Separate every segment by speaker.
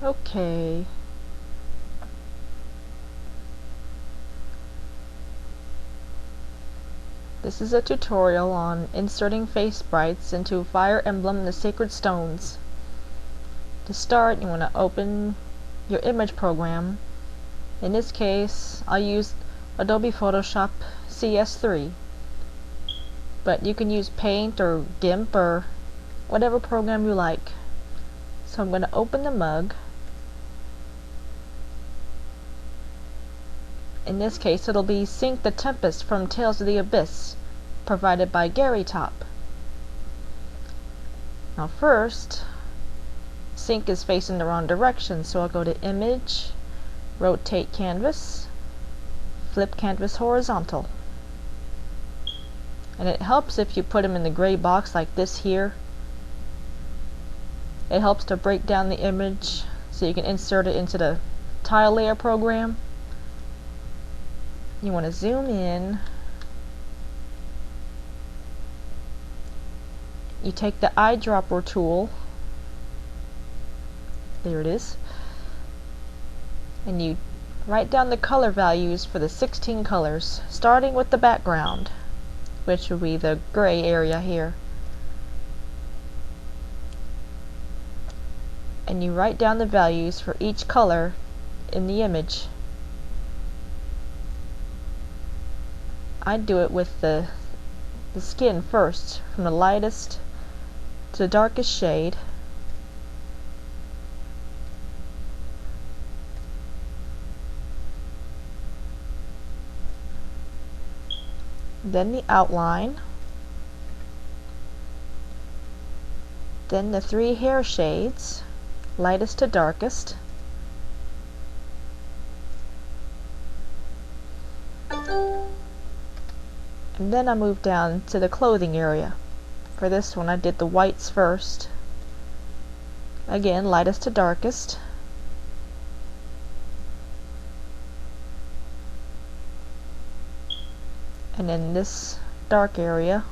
Speaker 1: Okay. This is a tutorial on inserting face sprites into Fire Emblem The Sacred Stones. To start, you want to open your image program. In this case, I'll use Adobe Photoshop CS3. But you can use Paint or GIMP or whatever program you like. So I'm going to open the mug. In this case, it'll be Sink the Tempest from Tales of the Abyss, provided by Gary Top. Now first, Sink is facing the wrong direction, so I'll go to Image, Rotate Canvas, Flip Canvas Horizontal. And it helps if you put them in the gray box like this here. It helps to break down the image so you can insert it into the tile layer program. You want to zoom in. You take the eyedropper tool, there it is, and you write down the color values for the 16 colors, starting with the background, which will be the gray area here. And you write down the values for each color in the image. I do it with the skin first, from the lightest to the darkest shade. Then the outline. Then the 3 hair shades, lightest to darkest. And then I move down to the clothing area. For this one I did the whites first. Again, lightest to darkest. And then this dark area.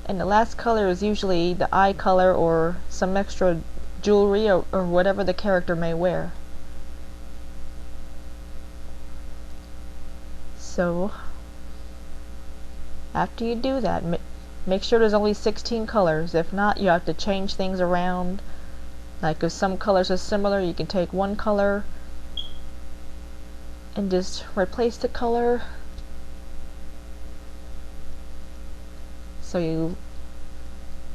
Speaker 1: And the last color is usually the eye color or some extra jewelry or whatever the character may wear. So after you do that, make sure there's only 16 colors. If not, you have to change things around. Like if some colors are similar, you can take one color and just replace the color. So you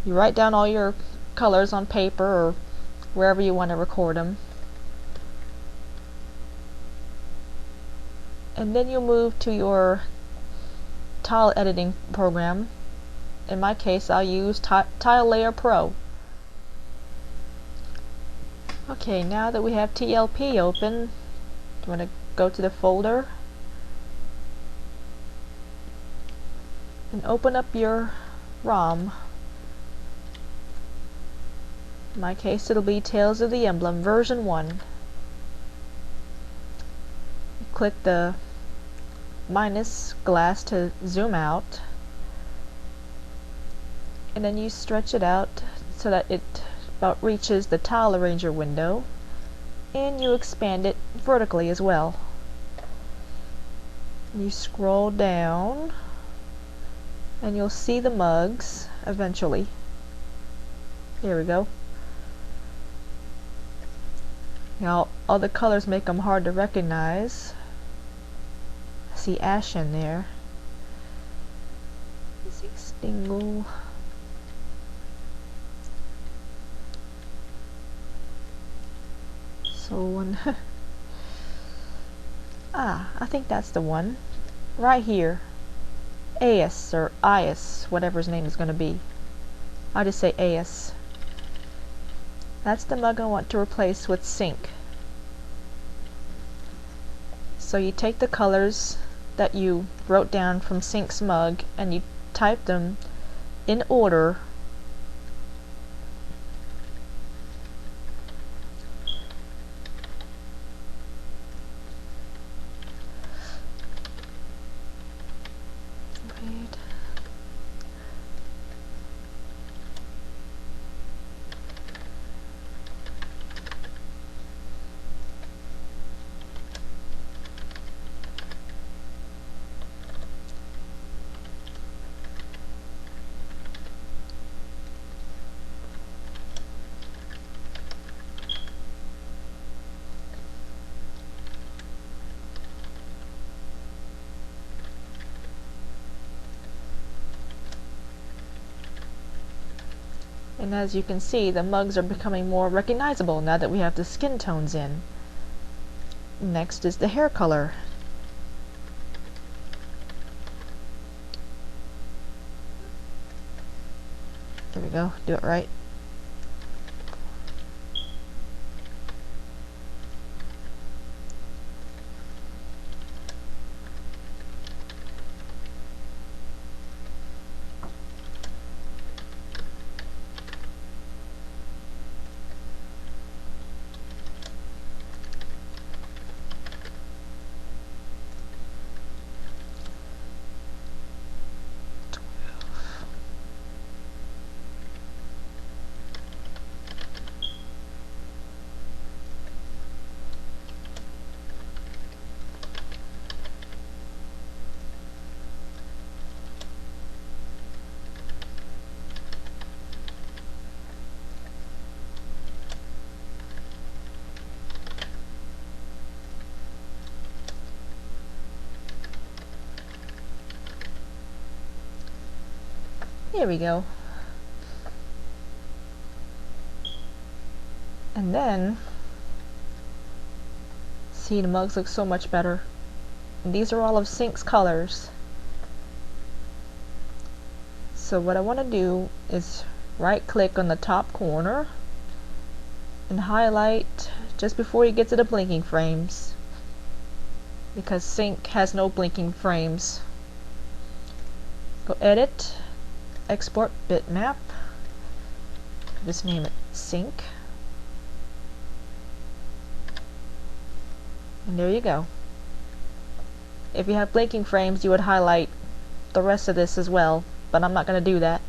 Speaker 1: write down all your colors on paper or wherever you want to record them. And then you move to your tile editing program. In my case, I'll use Tile Layer Pro. Okay, now that we have TLP open, I'm going to go to the folder and open up your ROM. In my case, it'll be Tales of the Emblem version 1. Click the minus glass to zoom out, and then you stretch it out so that it about reaches the tile arranger window, and you expand it vertically as well. You scroll down and you'll see the mugs eventually. There we go. Now all the colors make them hard to recognize. See ash in there. Let's see, Stingle. So one. I think that's the one. Right here. AS or IS, whatever his name is going to be. I'll just say AS. That's the mug I want to replace with Sink. So you take the colors that you wrote down from Sink's mug and you type them in order . And as you can see, the mugs are becoming more recognizable now that we have the skin tones in. Next is the hair color. There we go, do it right. Here we go. And then, see, the mugs look so much better. And these are all of Sync's colors. So what I want to do is right click on the top corner and highlight just before you get to the blinking frames, because Sync has no blinking frames. Go edit, export bitmap, just name it Sync, and there you go. If you have blinking frames, you would highlight the rest of this as well, but I'm not going to do that.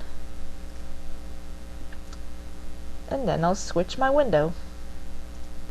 Speaker 1: And then I'll switch my window.